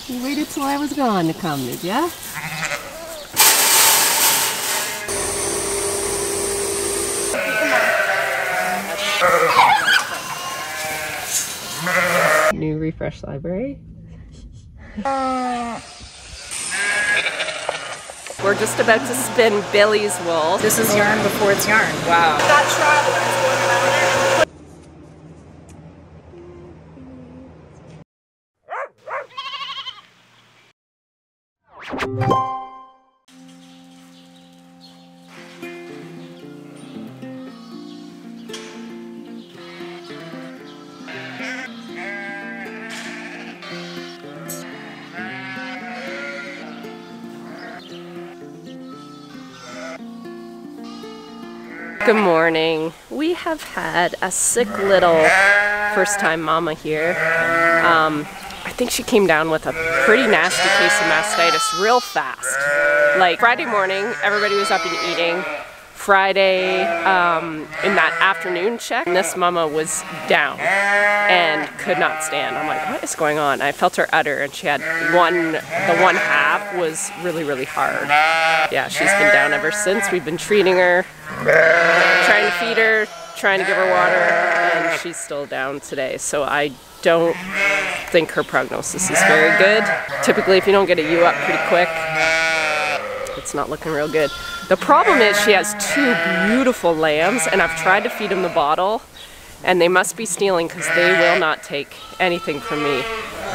You waited till I was gone to come, did ya? New refresh library. We're just about to spin Billy's wool. This is yarn before it's yarn. Wow. Good morning. We have had a sick little first-time mama here. I think she came down with a pretty nasty case of mastitis real fast. Like Friday morning, everybody was up and eating. Friday, in that afternoon check, this mama was down and could not stand. I'm like, what is going on? I felt her udder, and she had the one half was really, really hard. Yeah, she's been down ever since. We've been treating her, trying to feed her, trying to give her water, and she's still down today. So I don't think her prognosis is very good. Typically, if you don't get a ewe up pretty quick, it's not looking real good. The problem is she has two beautiful lambs, and I've tried to feed them the bottle, and they must be stealing because they will not take anything from me.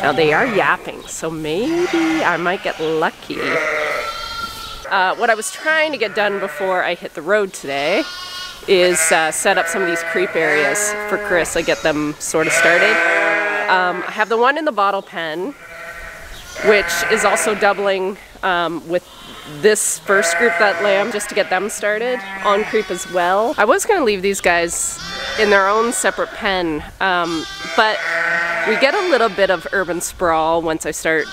Now they are yapping, so maybe I might get lucky. What I was trying to get done before I hit the road today is set up some of these creep areas for Chris. I get them sort of started. I have the one in the bottle pen, which is also doubling with this first group, that lamb, just to get them started on creep as well. I was going to leave these guys in their own separate pen, but we get a little bit of urban sprawl once I start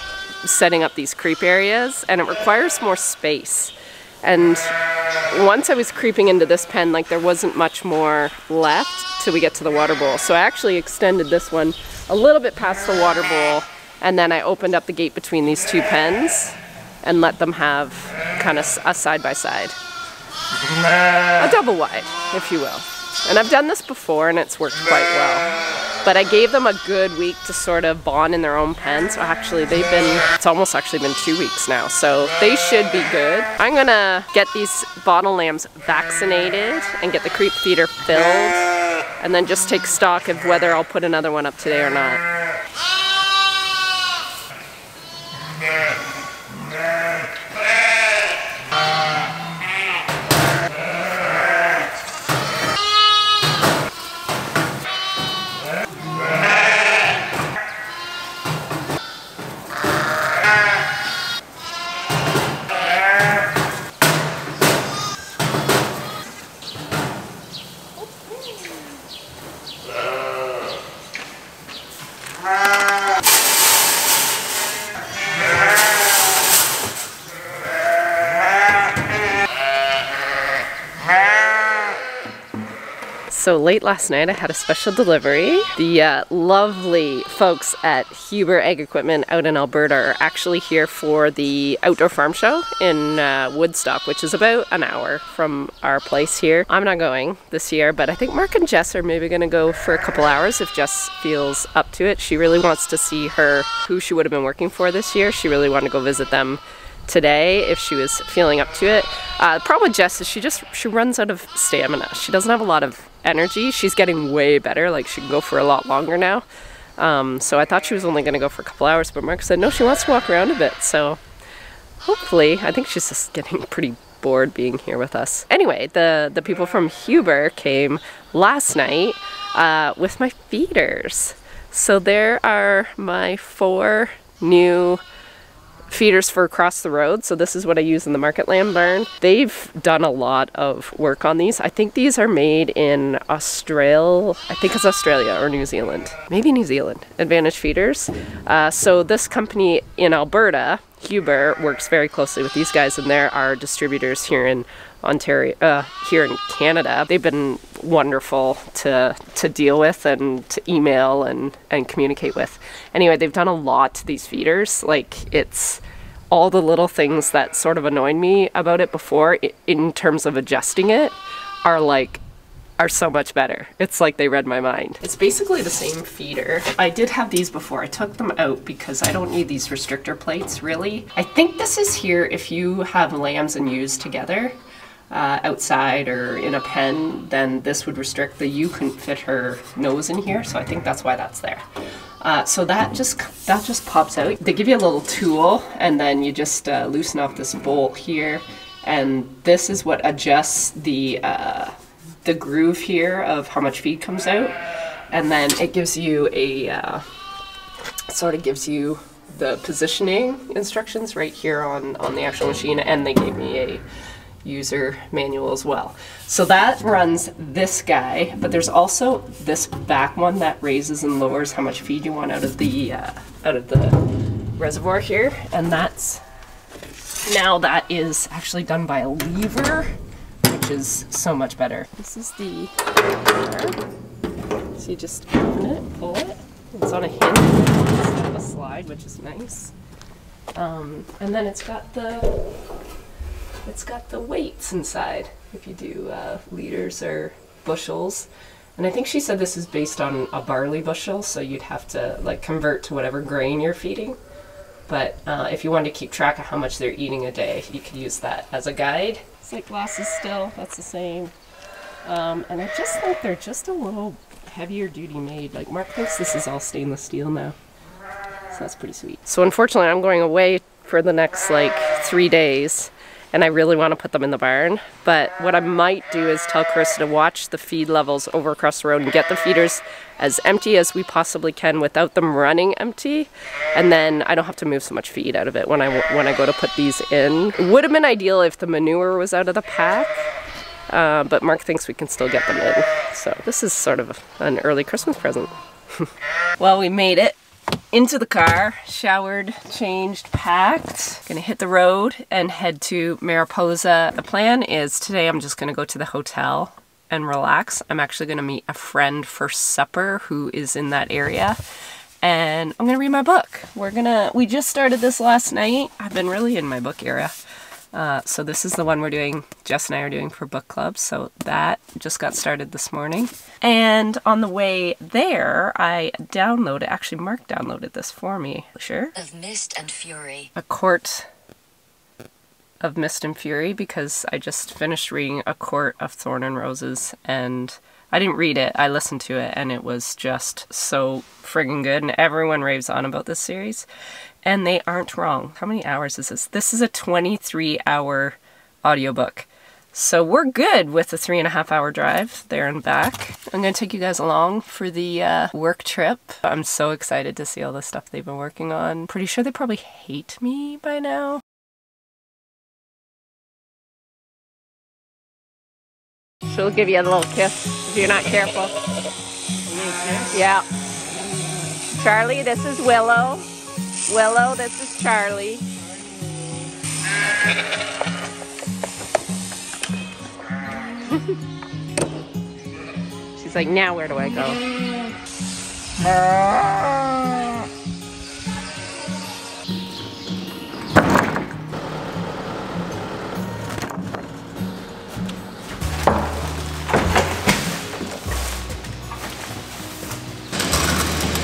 setting up these creep areas, and it requires more space. And once I was creeping into this pen, like there wasn't much more left till we get to the water bowl. So I actually extended this one a little bit past the water bowl, and then I opened up the gate between these two pens and let them have kind of a side-by-side. A double wide, if you will. And I've done this before and it's worked quite well. But I gave them a good week to sort of bond in their own pen. So actually it's almost actually been 2 weeks now. So they should be good. I'm gonna get these bottle lambs vaccinated and get the creep feeder filled, and then just take stock of whether I'll put another one up today or not. So late last night I had a special delivery. The lovely folks at Huber Ag Equipment out in Alberta are actually here for the outdoor farm show in Woodstock, which is about an hour from our place here. I'm not going this year, but I think Mark and Jess are maybe going to go for a couple hours if Jess feels up to it. She really wants to see who she would have been working for this year. She really wanted to go visit them today if she was feeling up to it. The problem with Jess is she runs out of stamina. She doesn't have a lot of energy. She's getting way better, like she can go for a lot longer now. So I thought she was only going to go for a couple hours, but Mark said no, she wants to walk around a bit. So hopefully, I think she's just getting pretty bored being here with us. Anyway, the people from Huber came last night with my feeders. So there are my 4 new feeders for across the road. So this is what I use in the market lamb barn. They've done a lot of work on these. I think these are made in Australia. I think it's Australia or New Zealand. Maybe New Zealand. Advantage feeders. So this company in Alberta Huber works very closely with these guys, and they're our distributors here in Ontario, here in Canada. They've been wonderful to deal with and to email and communicate with. Anyway, they've done a lot to these feeders. Like, it's all the little things that sort of annoyed me about it before in terms of adjusting it are so much better. It's like they read my mind. It's basically the same feeder. I did have these before. I took them out because I don't need these restrictor plates, really. I think this is here if you have lambs and ewes together outside or in a pen, then this would restrict. The ewe couldn't fit her nose in here, so I think that's why that's there. So that just pops out. They give you a little tool, and then you just loosen off this bolt here, and this is what adjusts the groove here of how much feed comes out, and then it gives you a sort of gives you the positioning instructions right here on the actual machine, and they gave me a user manual as well. So that runs this guy, but there's also this back one that raises and lowers how much feed you want out of the reservoir here, and that is actually done by a lever, which is so much better. This is the car. So you just open it, pull it. It's on a hinge instead of a slide, which is nice. And then it's got the weights inside if you do liters or bushels. And I think she said this is based on a barley bushel, so you'd have to like convert to whatever grain you're feeding. But if you wanted to keep track of how much they're eating a day, you could use that as a guide. It's like glasses still, that's the same. And I just think they're just a little heavier duty made. Like Mark thinks this is all stainless steel now. So that's pretty sweet. So unfortunately I'm going away for the next like 3 days, and I really want to put them in the barn. But what I might do is tell Chris to watch the feed levels over across the road and get the feeders as empty as we possibly can without them running empty, and then I don't have to move so much feed out of it when I go to put these in. It would have been ideal if the manure was out of the pack, but Mark thinks we can still get them in. So this is sort of an early Christmas present. Well, we made it into the car, showered, changed, packed. Gonna hit the road and head to Mariposa. The plan is today I'm just gonna go to the hotel and relax. I'm actually gonna meet a friend for supper who is in that area, and I'm gonna read my book. We just started this last night. I've been really in my book era. So this is the one we're doing, Jess and I are doing for book club, so that just got started this morning. And on the way there, actually Mark downloaded this for me. Sure. Of Mist and Fury. A Court of Mist and Fury, because I just finished reading A Court of Thorn and Roses, and I didn't read it, I listened to it, and it was just so friggin' good, and everyone raves on about this series. And they aren't wrong. How many hours is this? This is a 23-hour audiobook. So we're good with the 3.5-hour drive there and back. I'm going to take you guys along for the work trip. I'm so excited to see all the stuff they've been working on. Pretty sure they probably hate me by now. She'll give you a little kiss if you're not careful. Yeah. Charlie, this is Willow. Willow, this is Charlie. She's like, now where do I go?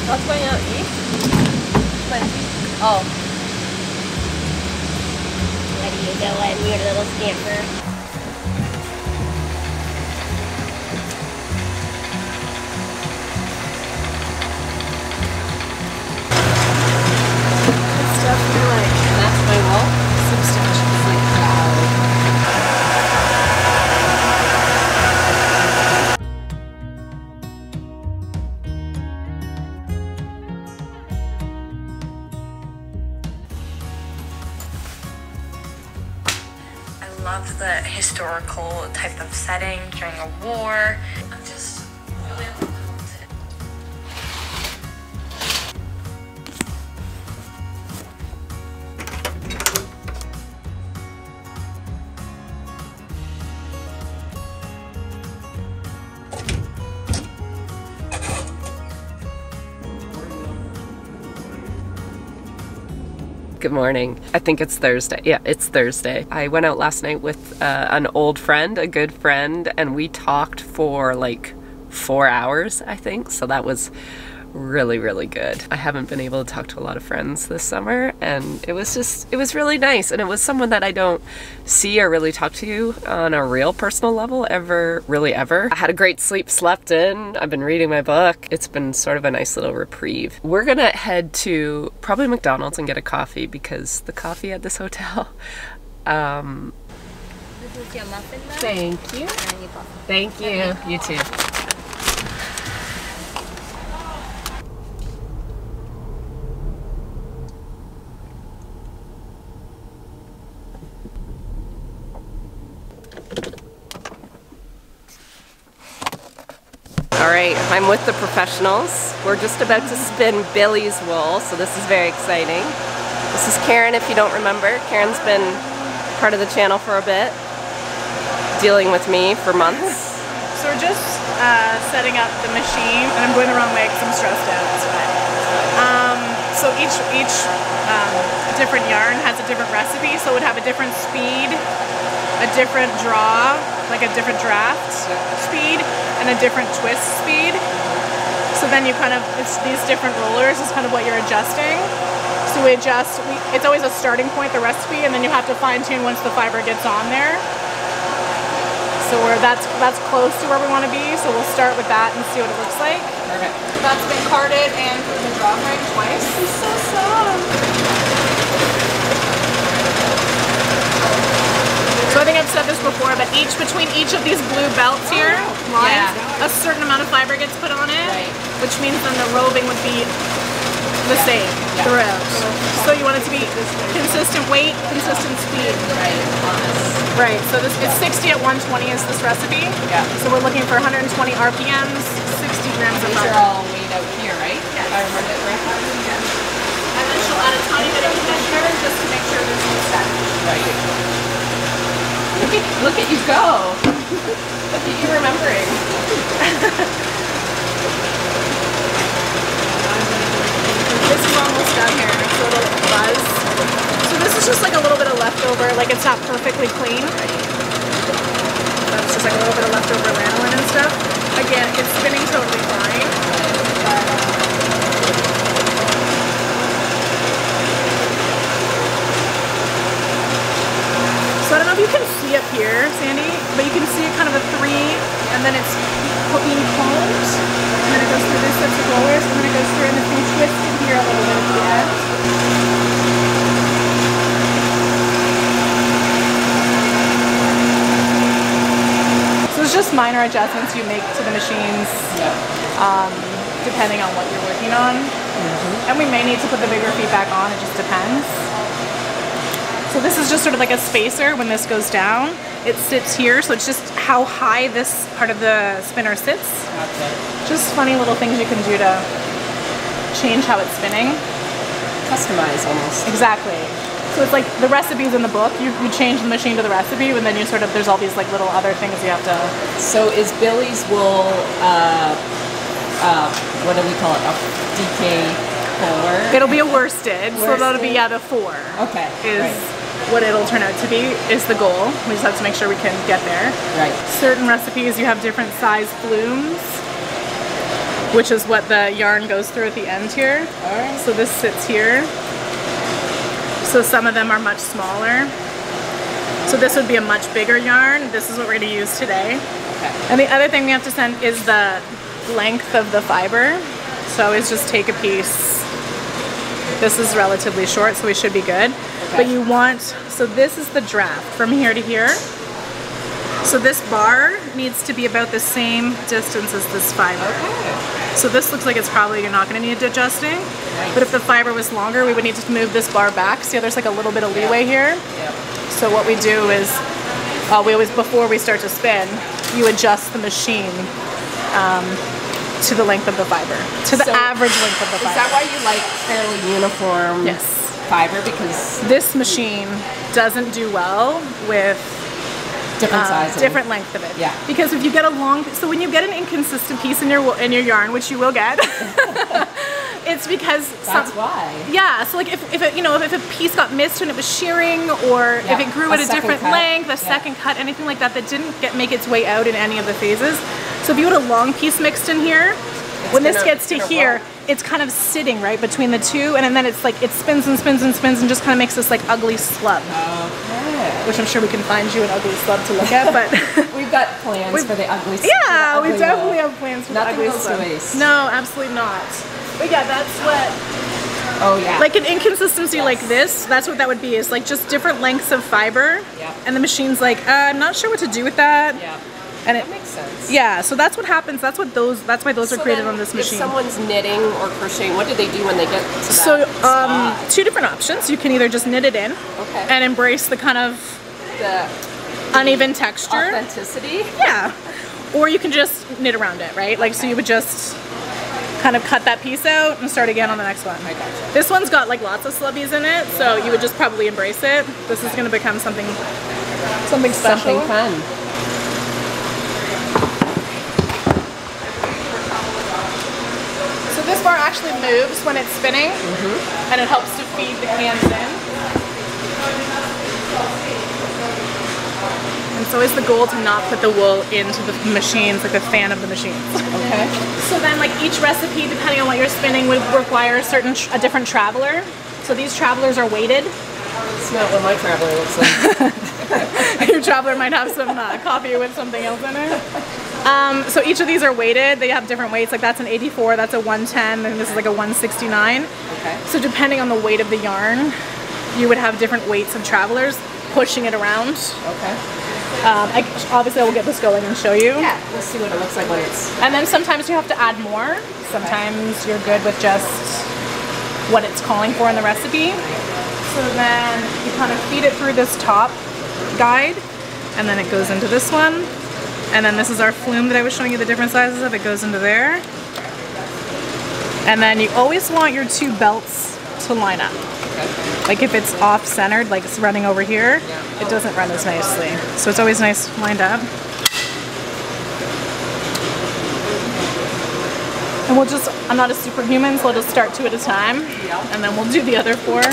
What's going on, Oh. There you go, I'm your little scamper. Good stuff, you're like, that's my wall. Some stuff she's like, love the historical type of setting during a war. I'm just really overwhelmed. Good morning. I think it's Thursday. Yeah, it's Thursday. I went out last night with an old friend, a good friend, and we talked for like 4 hours, I think. So that was really, really good. I haven't been able to talk to a lot of friends this summer, and it was really nice. And it was someone that I don't see or really talk to on a real personal level ever. I had a great sleep, slept in. I've been reading my book. It's been sort of a nice little reprieve. We're gonna head to probably McDonald's and get a coffee because the coffee at this hotel. This is your muffin now. Thank you. And your coffee. Thank you. You too. All right, I'm with the professionals. We're just about to spin Billy's wool, so this is very exciting. This is Karen, if you don't remember. Karen's been part of the channel for a bit, dealing with me for months. So we're just setting up the machine, and I'm going the wrong way because I'm stressed out, that's why. So each different yarn has a different recipe, so it would have a different speed, a different draw, like a different draft speed, and a different twist speed. So then you kind of, it's these different rollers is kind of what you're adjusting. So we adjust, it's always a starting point, the recipe, and then you have to fine tune once the fiber gets on there. So that's close to where we want to be, so we'll start with that and see what it looks like. Perfect. That's been carded and through the draw frame twice. It's so soft. So I think I've said this before, but between each of these blue belts here, lines, a certain amount of fiber gets put on it, which means then the roving would be the same throughout. So you want it to be consistent weight, consistent speed. Right, so this it's 60 at 120 is this recipe. Yeah. So we're looking for 120 RPMs, 60 grams of fiber. These are all weighed out here, right? Yes. If I remember it right. And then she'll add a tiny bit of conditioner just to make sure there's no set. Right. Look at you go. Look at you remembering. This is almost done here. It's a little buzz. So this is just like a little bit of leftover, like it's not perfectly clean. That's just like a little bit of leftover lanolin and stuff. Again, it's spinning totally fine. So I don't know if you can see up here, Sandy, but you can see kind of a 3, and then it's being combed, and then it goes through this sets of rollers, and then it goes through and it's being twisted here a little bit at the end. So it's just minor adjustments you make to the machines, depending on what you're working on. And we may need to put the bigger feet back on, it just depends. So this is just sort of like a spacer when this goes down. It sits here, so it's just how high this part of the spinner sits. Just funny little things you can do to change how it's spinning. Customize almost. Exactly. So it's like the recipe's in the book. You change the machine to the recipe, and then you sort of, there's all these like little other things you have to... So is Billy's wool, what do we call it, a DK4? It'll be a worsted, so that'll be, the 4. Okay, What it'll turn out to be is the goal. We just have to make sure we can get there. Right. Certain recipes you have different size flumes, which is what the yarn goes through at the end here. Alright. So this sits here. So some of them are much smaller. So this would be a much bigger yarn. This is what we're going to use today. Okay. And the other thing we have to send is the length of the fiber. So always just take a piece. This is relatively short, so we should be good. Okay. But you want, so this is the draft from here to here. So this bar needs to be about the same distance as this fiber. Okay. So this looks like it's probably you're not going to need adjusting. Nice. But if the fiber was longer, we would need to move this bar back. See how there's like a little bit of leeway here? Yeah. So what we do is, before we start to spin, you adjust the machine to the length of the fiber, to the average length of the fiber. Is that why you like fairly uniform fiber? Because this machine doesn't do well with different sizes, different length of it. Yeah. Because if you get a long, so when you get an inconsistent piece in your yarn, which you will get, it's because that's why. Yeah, so like if it, you know, if a piece got missed when it was shearing, or if it grew at a different length, a second cut, anything like that didn't make its way out in any of the phases. So if you had a long piece mixed in here, when this gets to here, it's kind of sitting right between the two, and then it's like it spins and spins and spins and just kind of makes this like ugly slub. Okay. Which I'm sure we can find you an ugly slub to look at, but we've got plans for the ugly slub. Yeah, we definitely have plans for the ugly slub. Nothing goes to waste. No, absolutely not. But yeah, that's what. Oh yeah. Like an inconsistency like this, that's what that would be. Is like just different lengths of fiber. Yeah. And the machine's like, I'm not sure what to do with that. Yeah. And that makes sense. Yeah, so that's what happens. That's why those are created on this machine. If someone's knitting or crocheting, what do they do when they get to that? So, two different options. You can either just knit it in and embrace the kind of uneven texture. Authenticity? Yeah. Or you can just knit around it, right? Like, so you would just kind of cut that piece out and start again on the next one. I gotcha. This one's got like lots of slubbies in it, so you would just probably embrace it. This is going to become something special. Something fun. This bar actually moves when it's spinning, and it helps to feed the cans in. And it's always the goal to not put the wool into the machines, like the fan of the machines. Okay. So then, like each recipe, depending on what you're spinning, would require a different traveler. So these travelers are weighted. That's not what my traveler looks like. Your traveler might have some coffee with something else in it. So each of these are weighted. They have different weights. Like that's an 84, that's a 110, and this is like a 169. Okay. So depending on the weight of the yarn, you would have different weights of travelers pushing it around. Okay. Obviously, I will get this going and show you. Yeah, we'll see what it looks like when it's... And then sometimes you have to add more. Sometimes you're good with just what it's calling for in the recipe. So then you kind of feed it through this top guide, and then it goes into this one. And then this is our flume that I was showing you the different sizes of. It goes into there. And then you always want your two belts to line up. Okay. Like if it's off-centered, like it's running over here, it doesn't run as nicely. So it's always nice lined up. And we'll just, I'm not a superhuman, so I'll just start 2 at a time. And then we'll do the other 4.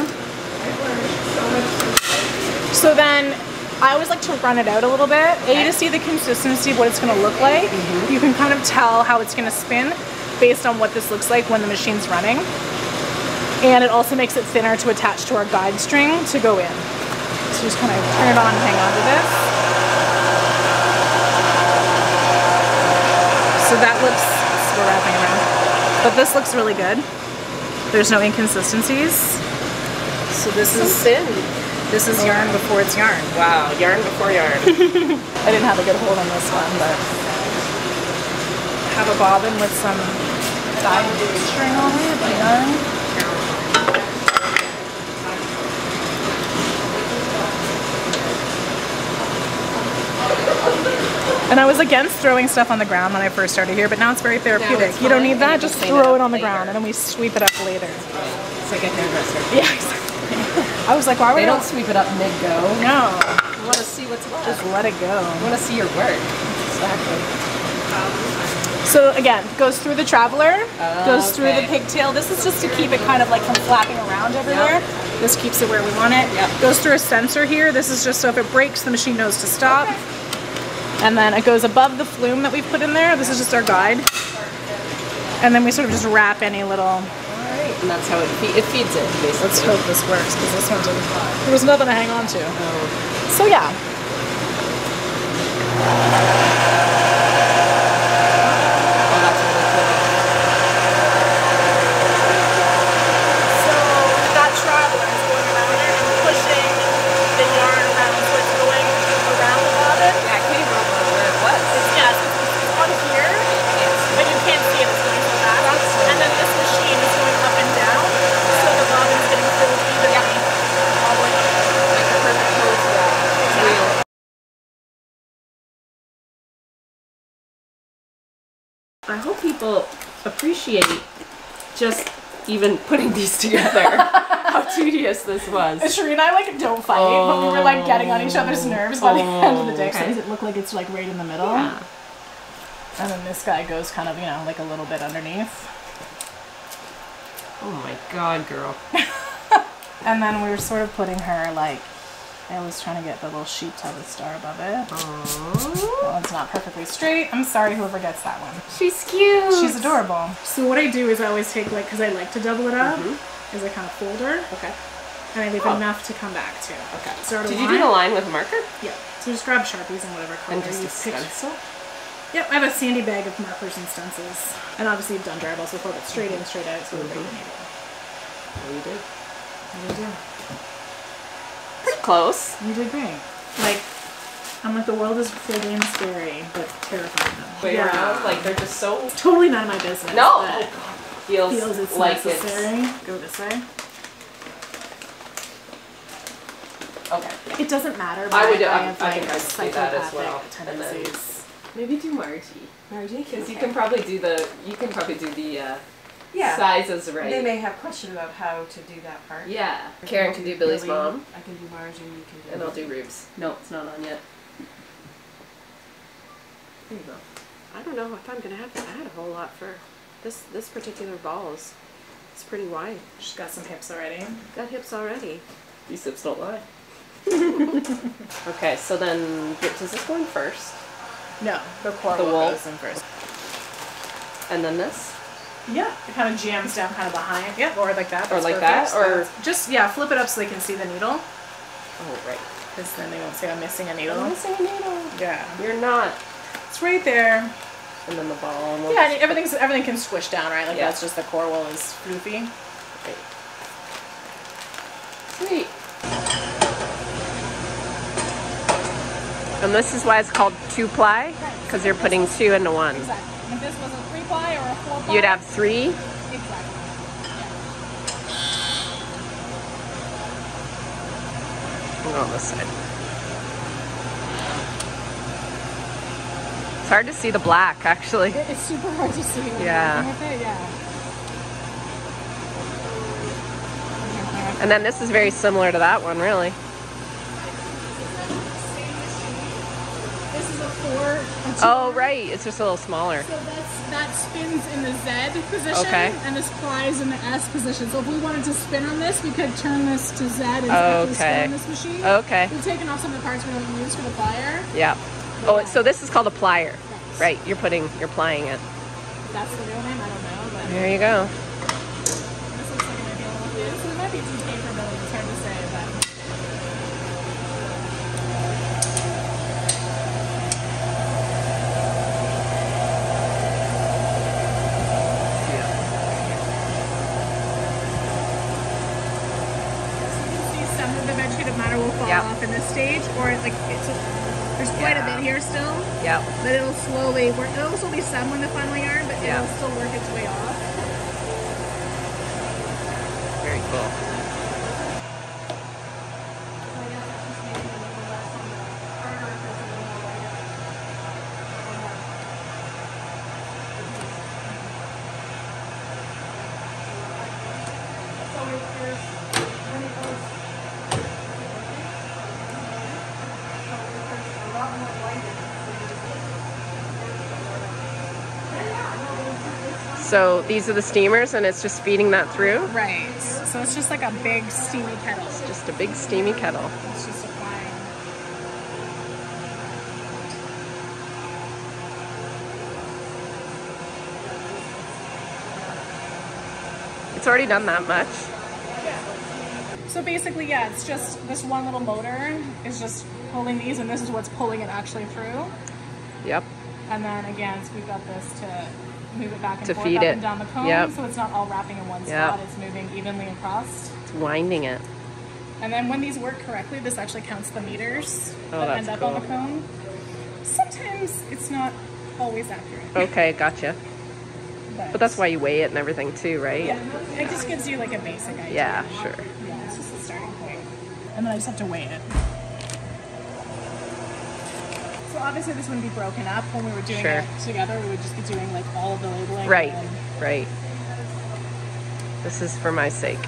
So then, I always like to run it out a little bit, to see the consistency of what it's going to look like. You can kind of tell how it's going to spin based on what this looks like when the machine's running. And it also makes it thinner to attach to our guide string to go in. So just kind of turn it on and hang on to this. So that looks, we're wrapping around. But this looks really good. There's no inconsistencies. So this is thin. This is yarn before it's yarn. Wow, yarn before yarn. I didn't have a good hold on this one, but have a bobbin with some dyed string on it, like yarn. And I was against throwing stuff on the ground when I first started here, but now it's very therapeutic. You don't need that, just throw it on the ground and then we sweep it up later. It's like a hairdresser. Yeah, exactly. I was like, why would they don't sweep it up mid-go? No. You want to see what's left. Just let it go. You want to see your work. Exactly. So again, goes through the traveler, goes through the pigtail. This is just to keep it kind of like from flapping around everywhere. Yep. This keeps it where we want it. Yep. Goes through a sensor here. This is just so if it breaks, the machine knows to stop. Okay. And then it goes above the flume that we've put in there. This is just our guide. And then we sort of just wrap any little... And that's how it feeds it, basically. Let's hope this works, because this one didn't fly. There was nothing to hang on to. Oh. So yeah. Oh, that's really cool. So that traveler is going around it and pushing the yarn around, so it's going around the bobbin. Yeah, I can't even remember where it was. It's on here, but you can't see it. It's going so fast. And then this machine is going up and down, so the bobbin's getting filled evenly all the way up. Like the perfect pose for that wheel. I hope people appreciate just even putting these together. How tedious this was. Sheree and I like don't fight, but we were like getting on each other's nerves by the end of the day. So does it look like it's like right in the middle? Yeah. And then this guy goes kind of, you know, like a little bit underneath. Oh my God, girl. And then we were sort of putting her like, I was trying to get the little sheep tail with star above it. Aww. That one's not perfectly straight. I'm sorry whoever gets that one. She's cute. She's adorable. So what I do is I always take like, because I like to double it up, is I kind of fold her. Okay. And I leave enough to come back to. Okay. Start a Did line. you do the line with a marker? Yeah. So just grab Sharpies and whatever color And just you a stencil? Yep, I have a sandy bag of markers and stencils. And obviously you've done dry balls before, but straight in, straight out, so we're ready to need it. Oh, you did. You did. Pretty close. You did great. Like, I'm like, the world is big and scary, but terrifying them. Way around, like they're just so... Totally none of my business. No! But Feels it's like necessary. Go this way. Okay. It doesn't matter, but I would. I I think I'd do that as well. Tendencies. And then maybe do Margie. Because you can probably do the. Sizes right. They may have questions about how to do that part. Yeah. Karen can do Billy's mom. I can do Margie, you can do... And I'll do Rube's. No, it's not on yet. There you go. I don't know if I'm going to have to add a whole lot for this particular balls. It's pretty wide. She's got some hips already. Got hips already. These hips don't lie. Okay, so then does this go in first? No, the core The wool goes in first. And then this? Yeah, it kind of jams down kind of behind. Yep, or like that. Or That's like perfect. that? Or just, yeah, flip it up so they can see the needle. Oh, right. Because then they won't say I'm missing a needle. I'm missing a needle. Yeah. You're not. It's right there. And then the ball. And Yeah, and everything can squish down, right? Like yeah. that's just the core wool is floofy. Right. Sweet. And this is why it's called 2-ply, because you're putting 2 into 1. Exactly. If this was a 3-ply or a 4-ply, you'd have 3. Exactly. And on this side. It's hard to see the black, actually. It's super hard to see. Yeah. With it, yeah. And then this is very similar to that one, really. This is a 4. Oh, right. It's just a little smaller. So that spins in the Z position, okay. And this plies in the S position. So if we wanted to spin on this, we could turn this to Z and actually spin on this machine. Okay. We've taken off some of the parts we don't use for the plier. Yeah. Oh, so this is called a plier. Right. You're plying it. If that's the real name, I don't know. But there you go. This looks like it might be a little bit. So it might be too tame for Billy. It's hard to say, but. Some of the vegetative matter will fall off in this stage, or like there's quite a bit here still. Yeah. But it'll slowly work. It'll still be some when the final yarn, but it'll still work its way off. Very cool. So these are the steamers, and it's just feeding that through? Right. So it's just like a big steamy kettle. It's just a big steamy kettle. It's just applying. It's already done that much. So basically, yeah, it's just this one little motor is just pulling these, and this is what's pulling it actually through. Yep. And then again, so we've got this to move it back and to forth feed up it. and down the cone, so it's not all wrapping in one spot. It's moving evenly across. It's winding it. And then when these work correctly, this actually counts the meters that end up on the cone. Sometimes it's not always accurate. Okay, gotcha. But that's why you weigh it and everything too, right? Yeah, it just gives you like a basic idea. Yeah, sure. Yeah, it's just a starting point. And then I just have to weigh it. So obviously this wouldn't be broken up. When we were doing it together, we would just be doing like all of the labeling. Right, right. This is for my sake.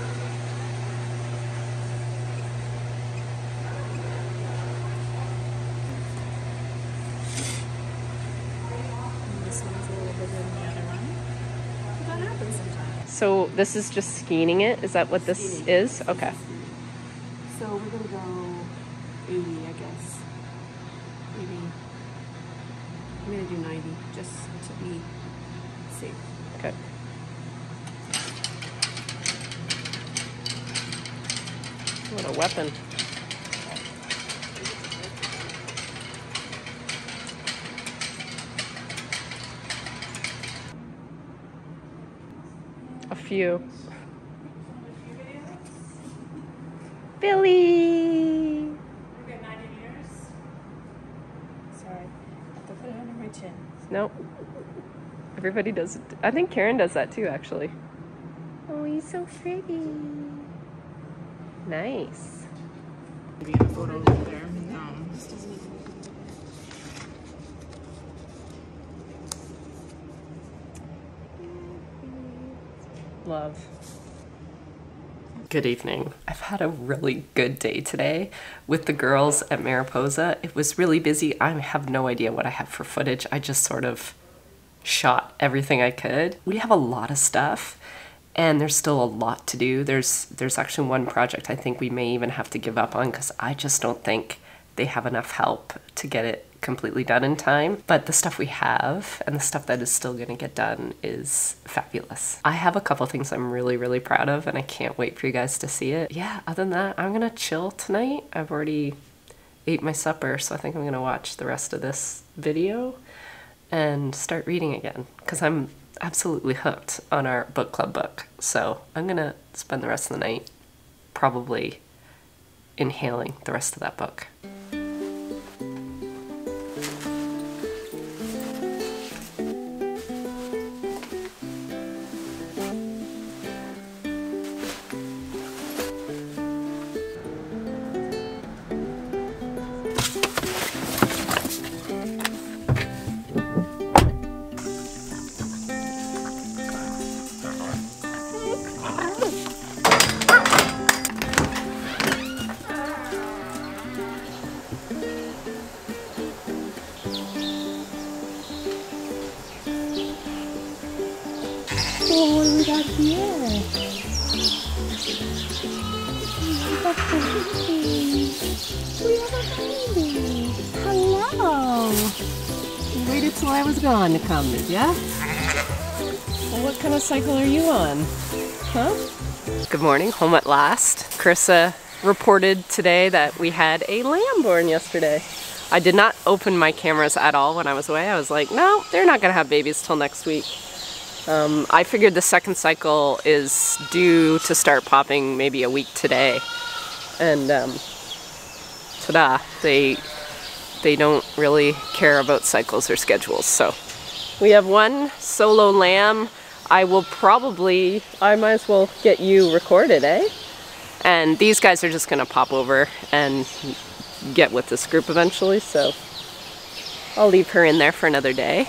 So this is just skeening it? Is that what this is? Okay. So we're gonna go 80, I guess. Maybe I'm gonna do 90 just to be safe. Okay. What a weapon. A few. Billy! Okay, 90 meters. Sorry, I have to put it under my chin. Nope. Everybody does it. I think Karen does that too, actually. Oh, he's so pretty. Nice. Maybe a photo over there. Love. Good evening. I've had a really good day today with the girls at Mariposa. It was really busy. I have no idea what I have for footage. I just sort of shot everything I could. We have a lot of stuff and there's still a lot to do. There's actually one project I think we may even have to give up on because I just don't think they have enough help to get it completely done in time. But the stuff we have and the stuff that is still gonna get done is fabulous. I have a couple things I'm really, really proud of and I can't wait for you guys to see it. Yeah, other than that, I'm gonna chill tonight. I've already ate my supper, so I think I'm gonna watch the rest of this video and start reading again because I'm absolutely hooked on our book club book. So I'm gonna spend the rest of the night probably inhaling the rest of that book. Oh, what do we got here? We have a baby. Hello. You waited till I was gone to come, did ya? Well, what kind of cycle are you on? Huh? Good morning, home at last. Carissa reported today that we had a lamb born yesterday. I did not open my cameras at all when I was away. I was like, no, they're not gonna have babies till next week. I figured the second cycle is due to start popping maybe a week today. And ta-da, they don't really care about cycles or schedules. So we have one solo lamb. I might as well get you recorded, eh? And these guys are just gonna pop over and get with this group eventually, so I'll leave her in there for another day.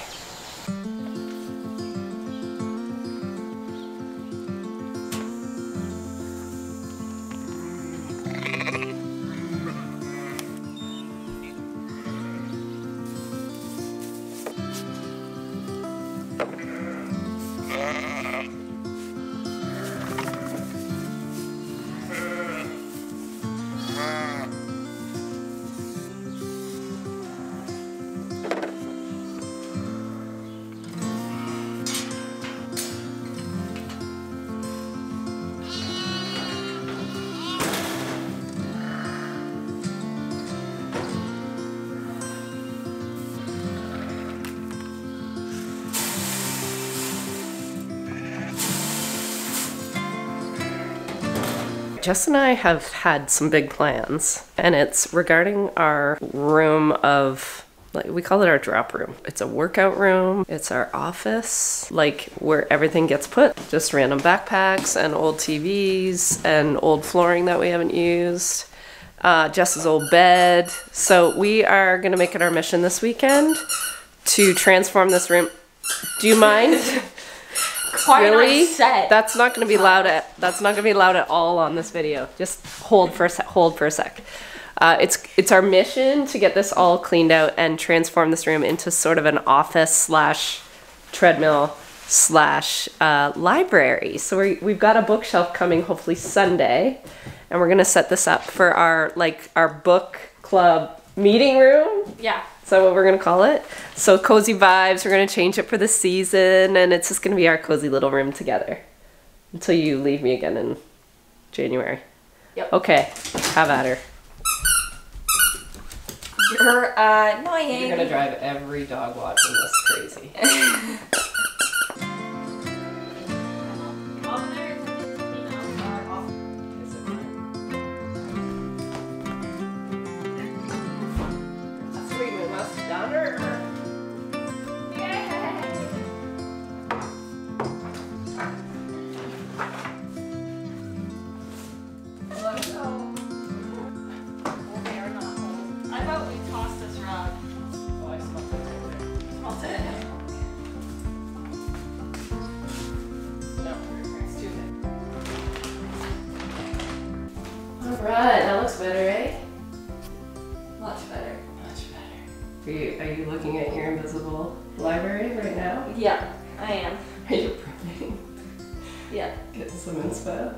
Jess and I have had some big plans, and it's regarding our room of, like, we call it our drop room. It's a workout room, it's our office, like where everything gets put. Just random backpacks and old TVs and old flooring that we haven't used. Jess's old bed. So we are gonna make it our mission this weekend to transform this room. Do you mind? Really? That's not going to be loud at all on this video. Just hold for a sec. It's our mission to get this all cleaned out and transform this room into sort of an office slash treadmill slash library. So we've got a bookshelf coming hopefully Sunday, and we're gonna set this up for our book club meeting room. Yeah. So what we're gonna call it. So cozy vibes, we're gonna change it for the season, and it's just gonna be our cozy little room together until you leave me again in January. Yep. Okay, have at her. You're annoying. You're gonna drive every dog watching this crazy. Alright, that looks better, eh? Much better. Much better. Are you looking at your invisible library right now? Yeah, I am. Are you prepping? Yeah. Getting some inspo?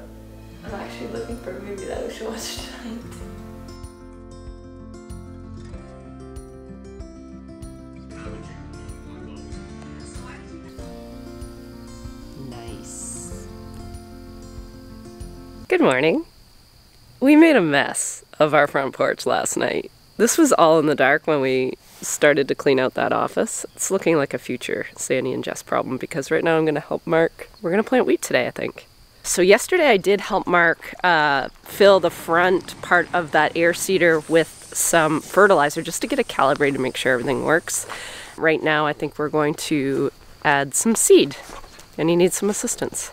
I'm actually looking for a movie that we should watch tonight. Nice. Good morning. We made a mess of our front porch last night. This was all in the dark when we started to clean out that office. It's looking like a future Sandy and Jess problem because right now I'm going to help Mark. We're going to plant wheat today, I think. So yesterday I did help Mark fill the front part of that air seeder with some fertilizer just to get it calibrated to make sure everything works. Right now I think we're going to add some seed and he needs some assistance.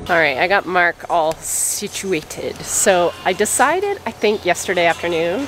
All right, I got Mark all situated. So I decided, I think yesterday afternoon,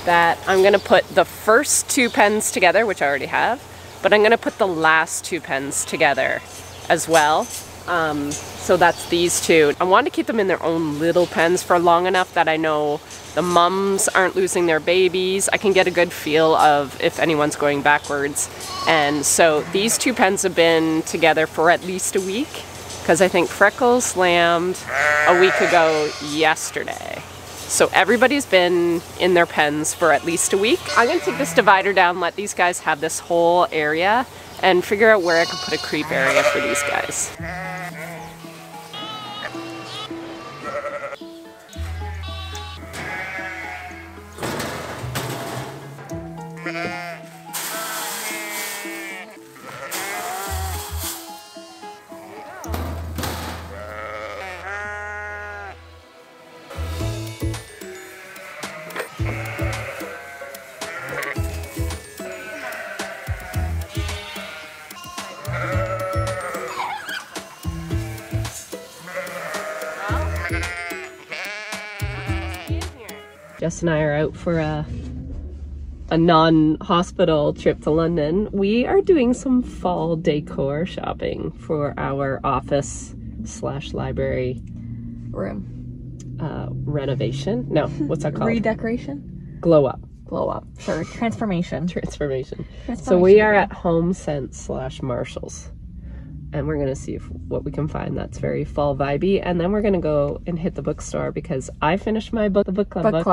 that I'm gonna put the first 2 pens together, which I already have, but I'm gonna put the last 2 pens together as well. So that's these 2. I wanted to keep them in their own little pens for long enough that I know the mums aren't losing their babies. I can get a good feel of if anyone's going backwards. And so these 2 pens have been together for at least a week, because I think Freckles slammed a week ago yesterday. So everybody's been in their pens for at least a week. I'm gonna take this divider down, let these guys have this whole area, and figure out where I can put a creep area for these guys. Jess and I are out for a non-hospital trip to London. We are doing some fall decor shopping for our office slash library Room. Renovation. No, what's that called? Redecoration? Glow up. Glow up. Sorry, transformation. Transformation. So we are at Home Sense slash Marshalls. And we're gonna see what we can find that's very fall vibey, and then we're gonna go and hit the bookstore because I finished my book, the book club book.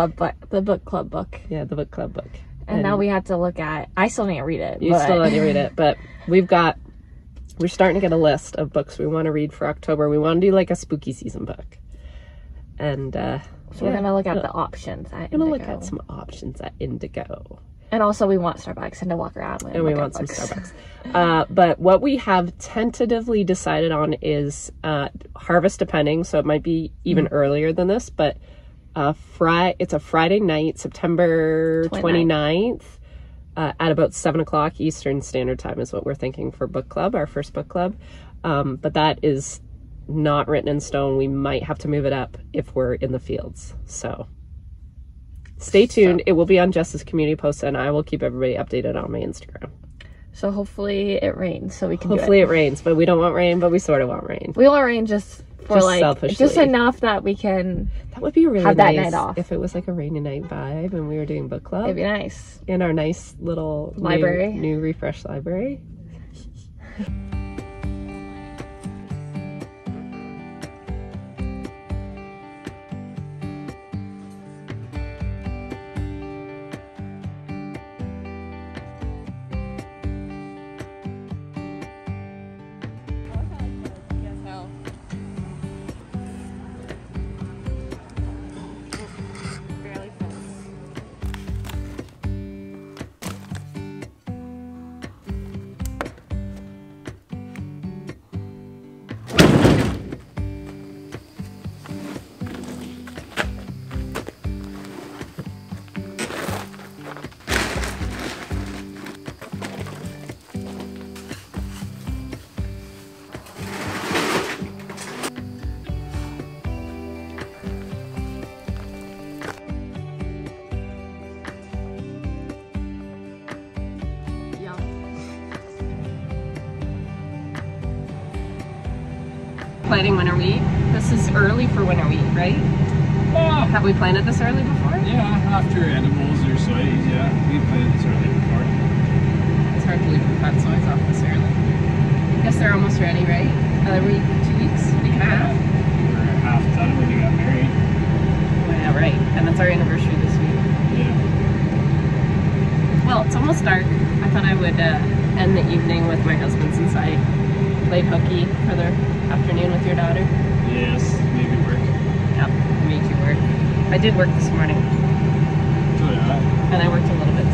The book club book. Yeah, the book club book. And now we have to look at. I still didn't read it. You still didn't read it, but we're starting to get a list of books we want to read for October. We want to do like a spooky season book, And so we're gonna look at the options at I'm gonna Indigo. look at some options at Indigo. And also we want Starbucks and to walk around And we want some Starbucks. But what we have tentatively decided on is harvest depending, so it might be even earlier than this, but it's a Friday night, September 29th, at about 7 o'clock Eastern Standard Time is what we're thinking for book club, our first book club. But that is not written in stone. We might have to move it up if we're in the fields. So stay tuned. It will be on Jess's community post, and I will keep everybody updated on my Instagram. So hopefully it rains so we can Hopefully it rains, but we don't want rain, but we sort of want rain. We want rain just for Just like selfishly. just enough that we can That would be really have that nice night off. if it was like a rainy night vibe and we were doing book club It'd be nice. in our nice little Library. new refreshed library. Planting winter wheat. This is early for winter wheat, right? Have we planted this early before? Yeah, after edibles or soys, yeah. We planted this early before. It's hard to believe we've had soys off this early. I guess they're almost ready, right? Another week, 2 weeks, week and a half? We're half done when we got married. Yeah, right. And it's our anniversary this week. Yeah. Well, it's almost dark. I thought I would end the evening with my husband since I played hooky for the afternoon with your daughter. Yes, maybe work. Yep, made you work. I did work this morning. So, yeah. And I worked a little bit